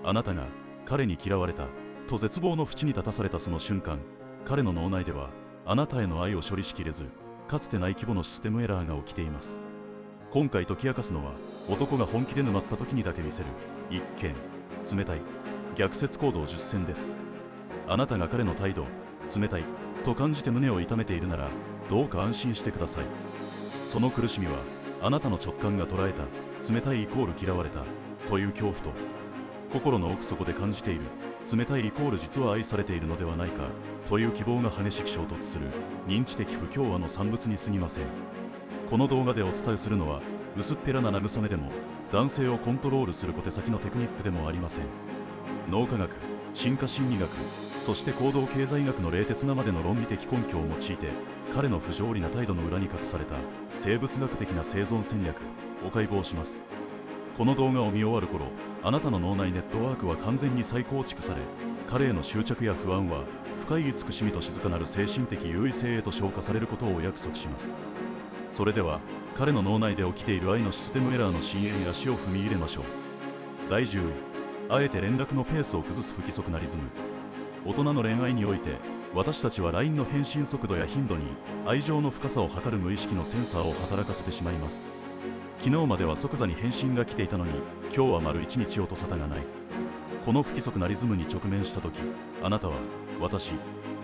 あなたが彼に嫌われたと絶望の淵に立たされたその瞬間、彼の脳内ではあなたへの愛を処理しきれず、かつてない規模のシステムエラーが起きています。今回解き明かすのは、男が本気で沼った時にだけ見せる一見冷たい逆説行動実践です。あなたが彼の態度冷たいと感じて胸を痛めているなら、どうか安心してください。その苦しみは、あなたの直感が捉えた冷たいイコール嫌われたという恐怖と、心の奥底で感じている冷たいイコール実は愛されているのではないかという希望が激しく衝突する認知的不協和の産物に過ぎません。この動画でお伝えするのは、薄っぺらな慰めでも男性をコントロールする小手先のテクニックでもありません。脳科学、進化心理学、そして行動経済学の冷徹なまでの論理的根拠を用いて、彼の不条理な態度の裏に隠された生物学的な生存戦略を解剖します。この動画を見終わる頃、あなたの脳内ネットワークは完全に再構築され、彼への執着や不安は深い慈しみと静かなる精神的優位性へと昇華されることをお約束します。それでは、彼の脳内で起きている愛のシステムエラーの深淵に足を踏み入れましょう。第10位、あえて連絡のペースを崩す不規則なリズム。大人の恋愛において、私たちは LINE の返信速度や頻度に愛情の深さを測る無意識のセンサーを働かせてしまいます。昨日までは即座に返信が来ていたのに、今日は丸一日音沙汰がない。この不規則なリズムに直面した時、あなたは私、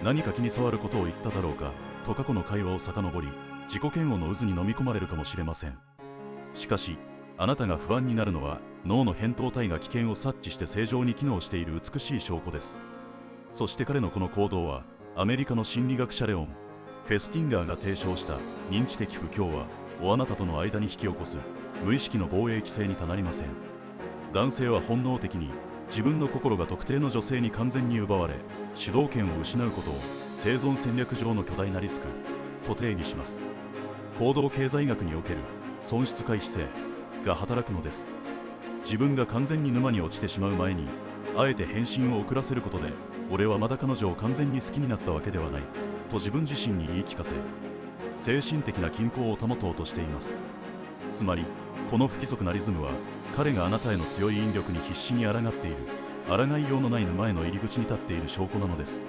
何か気に障ることを言っただろうかと過去の会話を遡り、自己嫌悪の渦に飲み込まれるかもしれません。しかし、あなたが不安になるのは、脳の扁桃体が危険を察知して正常に機能している美しい証拠です。そして彼のこの行動は、アメリカの心理学者レオン・フェスティンガーが提唱した認知的不協和をあなたとの間に引き起こす無意識の防衛規制に他なりません。男性は本能的に自分の心が特定の女性に完全に奪われ、主導権を失うことを生存戦略上の巨大なリスクと定義します。行動経済学における損失回避性が働くのです。自分が完全に沼に落ちてしまう前に、あえて返信を遅らせることで、俺はまだ彼女を完全に好きになったわけではないと自分自身に言い聞かせ、精神的な均衡を保とうとしています。つまり、この不規則なリズムは、彼があなたへの強い引力に必死に抗っている、抗いようのない沼への入り口に立っている証拠なのです。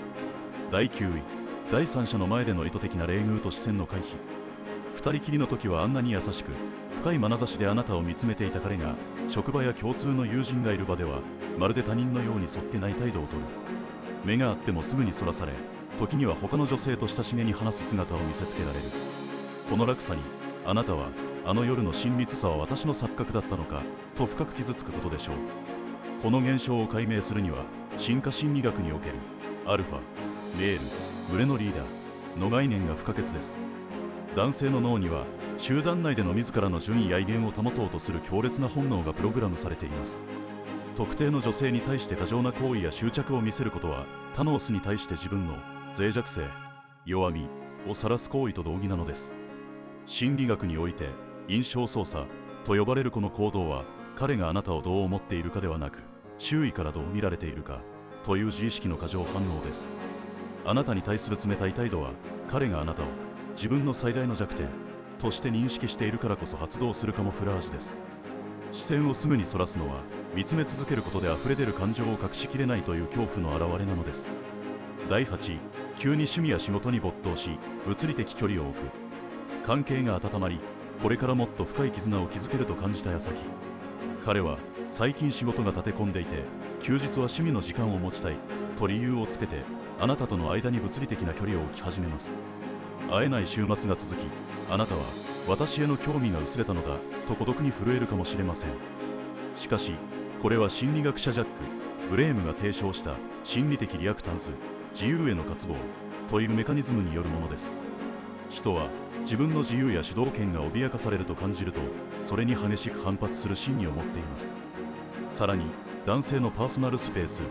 第9位、第三者の前での意図的な冷遇と視線の回避。二人きりの時はあんなに優しく、深い眼差しであなたを見つめていた彼が、職場や共通の友人がいる場では、まるで他人のようにそっけない態度をとる。目があってもすぐにそらされ、時には他の女性と親しげに話す姿を見せつけられる。この落差に、あなたは、あの夜の親密さは私の錯覚だったのか、と深く傷つくことでしょう。この現象を解明するには、進化心理学における、アルファ、メール、群れのリーダーの概念が不可欠です。男性の脳には、集団内での自らの順位や威厳を保とうとする強烈な本能がプログラムされています。特定の女性に対して過剰な行為や執着を見せることは、他のオスに対して自分の脆弱性、弱みを晒す行為と同義なのです。心理学において、印象操作と呼ばれるこの行動は、彼があなたをどう思っているかではなく、周囲からどう見られているかという自意識の過剰反応です。あなたに対する冷たい態度は、彼があなたを自分の最大の弱点として認識しているからこそ発動するカモフラージュです。視線をすぐにそらすのは、見つめ続けることで溢れ出る感情を隠しきれないという恐怖の表れなのです。第8位、急に趣味や仕事に没頭し、物理的距離を置く。関係が温まり、これからもっと深い絆を築けると感じた矢先、彼は最近仕事が立て込んでいて、休日は趣味の時間を持ちたいと理由をつけて、あなたとの間に物理的な距離を置き始めます。会えない週末が続き、あなたは私への興味が薄れたのだと孤独に震えるかもしれません。しかし、これは心理学者ジャック・ブレームが提唱した心理的リアクタンス、自由への渇望というメカニズムによるものです。人は自分の自由や主導権が脅かされると感じると、それに激しく反発する心理を持っています。さらに、男性のパーソナルスペース、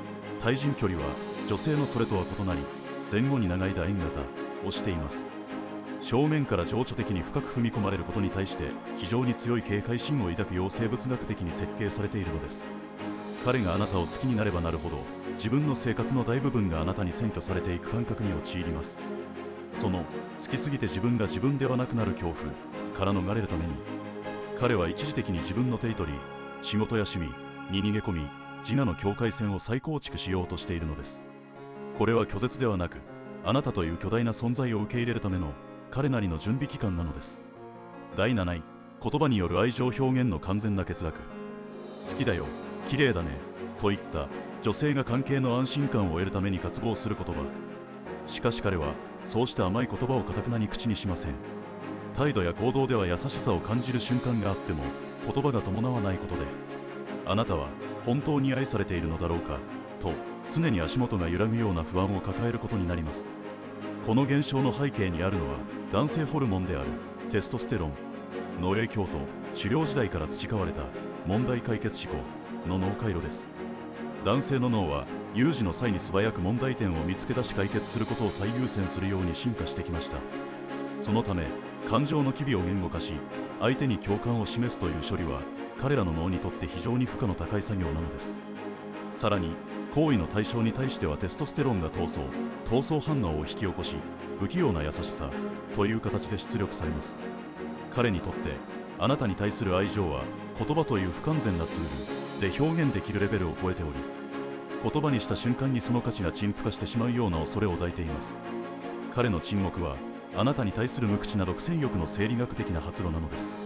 対人距離は女性のそれとは異なり、前後に長い楕円型をしています。正面から情緒的に深く踏み込まれることに対して、非常に強い警戒心を抱くよう生物学的に設計されているのです。彼があなたを好きになればなるほど、自分の生活の大部分があなたに占拠されていく感覚に陥ります。その好きすぎて自分が自分ではなくなる恐怖から逃れるために、彼は一時的に自分のテリトリー、仕事や趣味に逃げ込み、自我の境界線を再構築しようとしているのです。これは拒絶ではなく、あなたという巨大な存在を受け入れるための彼なりの準備期間なのです。第7位、言葉による愛情表現の完全な欠落。好きだよ、綺麗だね、といった女性が関係の安心感を得るために渇望する言葉。しかし彼はそうした甘い言葉を頑なに口にしません。態度や行動では優しさを感じる瞬間があっても言葉が伴わないことで、あなたは本当に愛されているのだろうかと常に足元が揺らぐような不安を抱えることになります。この現象の背景にあるのは男性ホルモンであるテストステロンの影響と狩猟時代から培われた問題解決思考の脳回路です。男性の脳は有事の際に素早く問題点を見つけ出し解決することを最優先するように進化してきました。そのため感情の機微を言語化し相手に共感を示すという処理は彼らの脳にとって非常に負荷の高い作業なのです。さらに行為の対象に対してはテストステロンが闘争反応を引き起こし不器用な優しさという形で出力されます。彼にとってあなたに対する愛情は言葉という不完全なツールで表現できるレベルを超えており、言葉にした瞬間にその価値が陳腐化してしまうような恐れを抱いています。彼の沈黙はあなたに対する無口な独占欲の生理学的な発露なのです。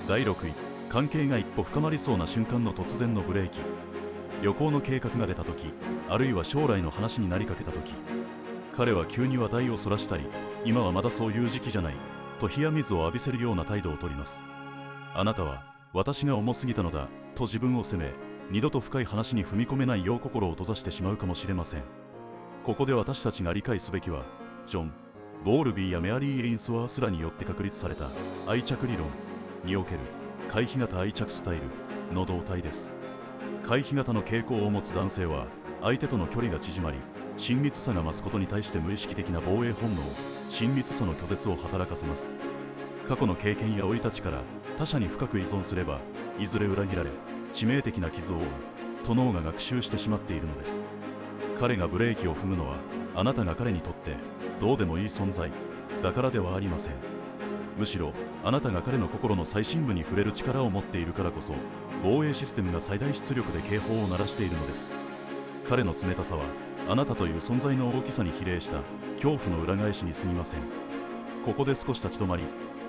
第6位、関係が一歩深まりそうな瞬間の突然のブレーキ。旅行の計画が出た時、あるいは将来の話になりかけた時、彼は急に話題をそらしたり、今はまだそういう時期じゃないと冷や水を浴びせるような態度をとります。あなたは私が重すぎたのだと自分を責め、二度と深い話に踏み込めないよう心を閉ざしてしまうかもしれません。ここで私たちが理解すべきはジョン・ボールビーやメアリー・エインスワースらによって確立された愛着理論における回避型愛着スタイルの動態です。回避型の傾向を持つ男性は相手との距離が縮まり親密さが増すことに対して無意識的な防衛本能、親密さの拒絶を働かせます。過去の経験や生い立ちから他者に深く依存すればいずれ裏切られ致命的な傷を負うと脳が学習してしまっているのです。彼がブレーキを踏むのはあなたが彼にとってどうでもいい存在だからではありません。むしろあなたが彼の心の最深部に触れる力を持っているからこそ防衛システムが最大出力で警報を鳴らしているのです。彼の冷たさはあなたという存在の大きさに比例した恐怖の裏返しに過ぎません。ここで少し立ち止まり、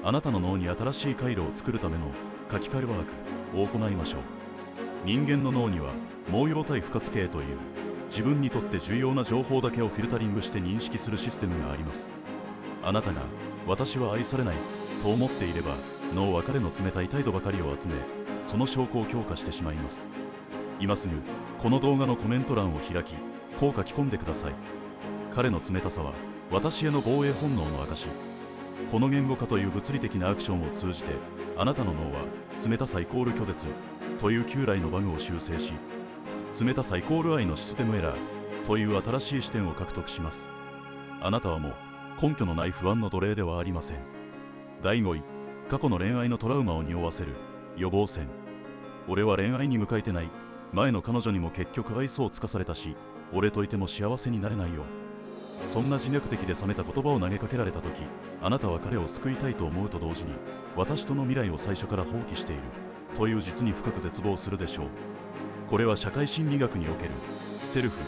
あなたの脳に新しい回路を作るための書き換えワークを行いましょう。人間の脳には毛様体不活系という自分にとって重要な情報だけをフィルタリングして認識するシステムがあります。あなたが私は愛されないと思っていれば脳は彼の冷たい態度ばかりを集め、その証拠を強化してしまいます。今すぐこの動画のコメント欄を開きこう書き込んでください。彼の冷たさは私への防衛本能の証。この言語化という物理的なアクションを通じてあなたの脳は冷たさイコール拒絶という旧来のバグを修正し、冷たさイコール愛のシステムエラーという新しい視点を獲得します。あなたはもう根拠のない不安の奴隷ではありません。第5位、過去の恋愛のトラウマを匂わせる予防線。俺は恋愛に向かえてない。前の彼女にも結局愛想をつかされたし、俺といても幸せになれないよ。そんな自虐的で冷めた言葉を投げかけられた時、あなたは彼を救いたいと思うと同時に私との未来を最初から放棄しているという実に深く絶望するでしょう。これは社会心理学におけるセルフ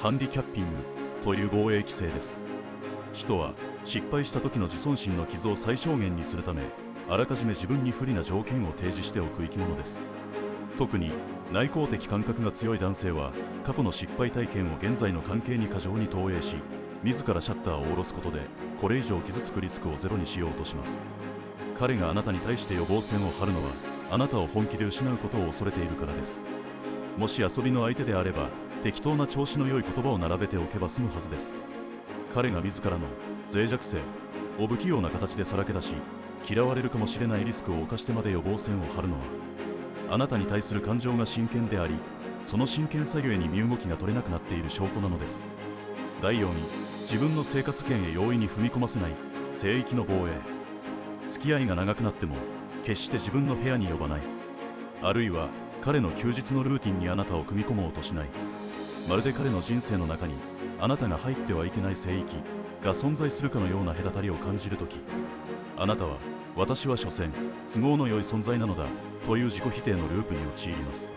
ハンディキャッピングという防衛規制です。人は失敗した時の自尊心の傷を最小限にするため、あらかじめ自分に不利な条件を提示しておく生き物です。特に内向的感覚が強い男性は過去の失敗体験を現在の関係に過剰に投影し、自らシャッターを下ろすことでこれ以上傷つくリスクをゼロにしようとします。彼があなたに対して予防線を張るのはあなたを本気で失うことを恐れているからです。もし遊びの相手であれば適当な調子の良い言葉を並べておけば済むはずです。彼が自らの脆弱性を不器用な形でさらけ出し、嫌われるかもしれないリスクを冒してまで予防線を張るのはあなたに対する感情が真剣であり、その真剣さゆえに身動きが取れなくなっている証拠なのです。第4位、自分の生活圏へ容易に踏み込ませない聖域の防衛。付き合いが長くなっても決して自分の部屋に呼ばない、あるいは彼の休日のルーティンにあなたを組み込もうとしない。まるで彼の人生の中にあなたが入ってはいけない聖域が存在するかのような隔たりを感じるとき、あなたは私は所詮都合の良い存在なのだという自己否定のループに陥ります。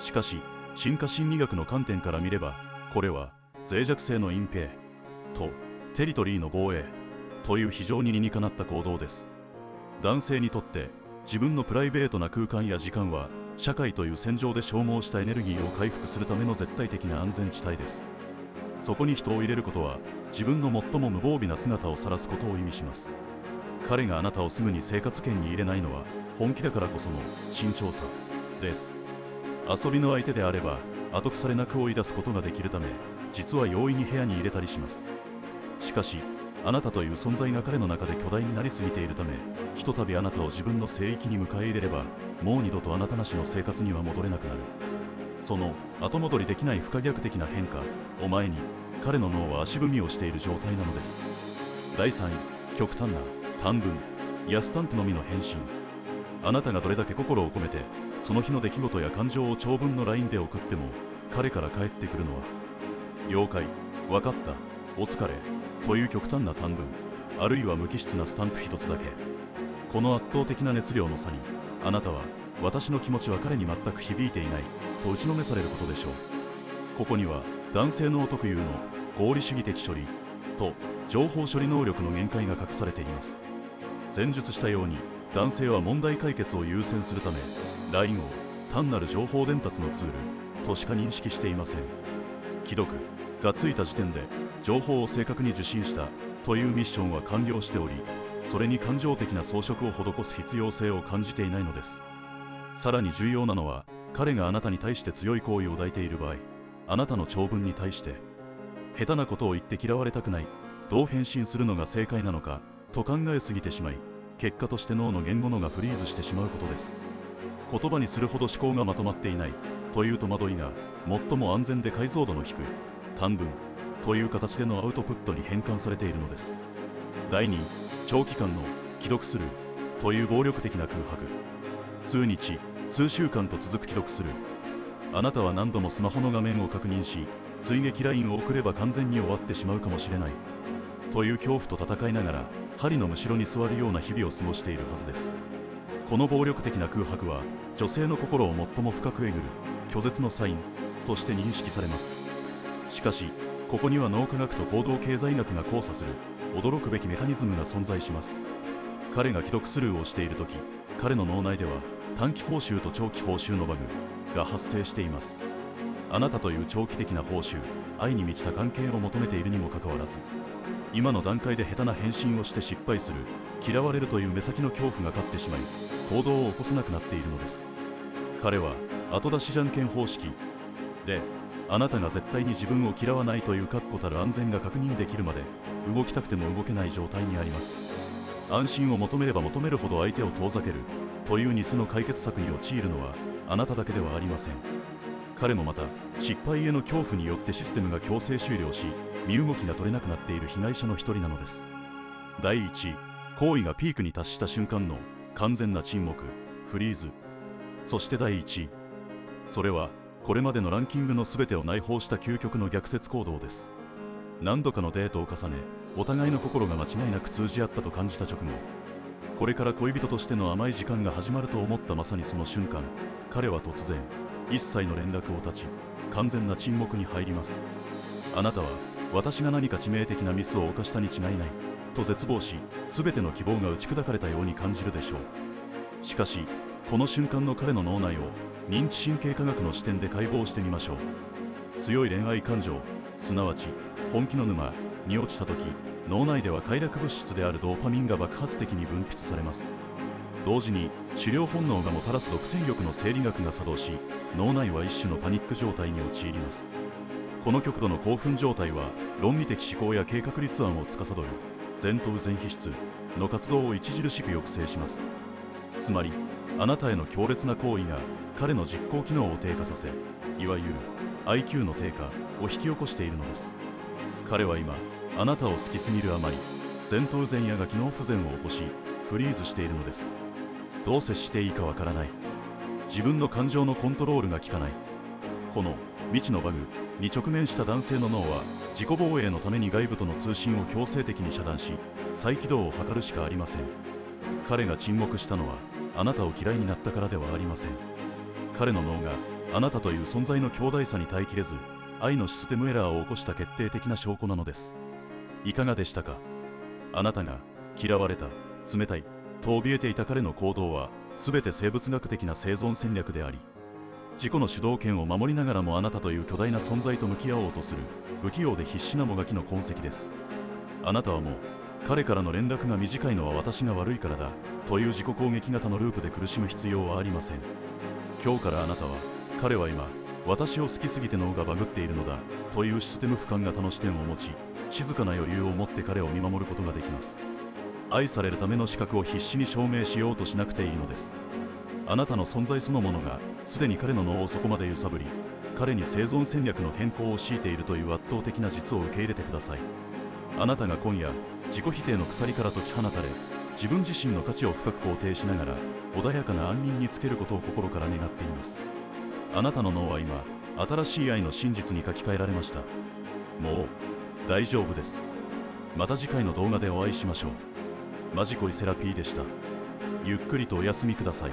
しかし進化心理学の観点から見れば、これは脆弱性の隠蔽とテリトリーの防衛という非常に理にかなった行動です。男性にとって自分のプライベートな空間や時間は社会という戦場で消耗したエネルギーを回復するための絶対的な安全地帯です。そこに人を入れることは自分の最も無防備な姿を晒すことを意味します。彼があなたをすぐに生活圏に入れないのは本気だからこその慎重さです。遊びの相手であれば後腐れなく追い出すことができるため、実は容易に部屋に入れたりします。しかしあなたという存在が彼の中で巨大になりすぎているため、ひとたびあなたを自分の聖域に迎え入れればもう二度とあなたなしの生活には戻れなくなる。その後戻りできない不可逆的な変化を前に、彼の脳は足踏みをしている状態なのです。第3位、極端な短文やスタンプのみの返信。あなたがどれだけ心を込めてその日の出来事や感情を長文の LINE で送っても、彼から返ってくるのは了解、わかった、お疲れという極端な短文、あるいは無機質なスタンプ一つだけ。この圧倒的な熱量の差に、あなたは私の気持ちは彼に全く響いていないと打ちのめされることでしょう。ここには男性脳特有の合理主義的処理と情報処理能力の限界が隠されています。前述したように男性は問題解決を優先するため LINE を単なる情報伝達のツールとしか認識していません。既読がついた時点で情報を正確に受信したというミッションは完了しており、それに感情的な装飾を施す必要性を感じていないのです。さらに重要なのは、彼があなたに対して強い好意を抱いている場合、あなたの長文に対して下手なことを言って嫌われたくない、どう返信するのが正解なのかと考えすぎてしまい、結果として脳の言語のがフリーズしてしまうことです。言葉にするほど思考がまとまっていないという戸惑いが、最も安全で解像度の低い短文という形でのアウトプットに変換されているのです。第2、長期間の既読スルーという暴力的な空白。数日、数週間と続く既読スルー。あなたは何度もスマホの画面を確認し、追撃 LINE を送れば完全に終わってしまうかもしれないという恐怖と戦いながら、針のむしろに座るような日々を過ごしているはずです。この暴力的な空白は女性の心を最も深くえぐる拒絶のサインとして認識されます。しかしここには脳科学と行動経済学が交差する驚くべきメカニズムが存在します。彼が既読スルーをしているとき、彼の脳内では短期報酬と長期報酬のバグが発生しています。あなたという長期的な報酬、愛に満ちた関係を求めているにもかかわらず、今の段階で下手な返信をして失敗する、嫌われるという目先の恐怖が勝ってしまい、行動を起こせなくなっているのです。彼は後出しじゃんけん方式で、あなたが絶対に自分を嫌わないという確固たる安全が確認できるまで動きたくても動けない状態にあります。安心を求めれば求めるほど相手を遠ざけるという偽の解決策に陥るのはあなただけではありません。彼もまた失敗への恐怖によってシステムが強制終了し、身動きが取れなくなっている被害者の一人なのです。第1、行為がピークに達した瞬間の完全な沈黙、フリーズ。そして第1、それはこれまでのランキングの全てを内包した究極の逆説行動です。何度かのデートを重ね、お互いの心が間違いなく通じ合ったと感じた直後、これから恋人としての甘い時間が始まると思ったまさにその瞬間、彼は突然一切の連絡を絶ち、完全な沈黙に入ります。あなたは私が何か致命的なミスを犯したに違いないと絶望し、全ての希望が打ち砕かれたように感じるでしょう。しかしこの瞬間の彼の脳内を認知神経科学の視点で解剖してみましょう。強い恋愛感情、すなわち本気の沼に落ちた時、脳内では快楽物質であるドーパミンが爆発的に分泌されます。同時に狩猟本能がもたらす独占欲の生理学が作動し、脳内は一種のパニック状態に陥ります。この極度の興奮状態は論理的思考や計画立案を司る前頭前皮質の活動を著しく抑制します。つまりあなたへの強烈な行為が彼の実行機能を低下させ、いわゆる IQ の低下を引き起こしているのです。彼は今あなたを好きすぎるあまり、前頭前野が機能不全を起こしフリーズしているのです。どう接していいかわからない、自分の感情のコントロールが効かない、この未知のバグに直面した男性の脳は、自己防衛のために外部との通信を強制的に遮断し、再起動を図るしかありません。彼が沈黙したのはあなたを嫌いになったからではありません。彼の脳があなたという存在の強大さに耐えきれず、愛のシステムエラーを起こした決定的な証拠なのです。いかがでしたか？あなたが嫌われた、冷たいと怯えていた彼の行動は、全て生物学的な生存戦略であり、自己の主導権を守りながらもあなたという巨大な存在と向き合おうとする不器用で必死なもがきの痕跡です。あなたはもう、彼からの連絡が短いのは私が悪いからだという自己攻撃型のループで苦しむ必要はありません。今日からあなたは、彼は今私を好きすぎて脳がバグっているのだというシステム俯瞰型の視点を持ち、静かな余裕を持って彼を見守ることができます。愛されるための資格を必死に証明しようとしなくていいのです。あなたの存在そのものがすでに彼の脳をそこまで揺さぶり、彼に生存戦略の変更を強いているという圧倒的な実を受け入れてください。あなたが今夜自己否定の鎖から解き放たれ、自分自身の価値を深く肯定しながら穏やかな安寧につけることを心から願っています。あなたの脳は今、新しい愛の真実に書き換えられました。もう大丈夫です。また次回の動画でお会いしましょう。マジ恋セラピーでした。ゆっくりとお休みください。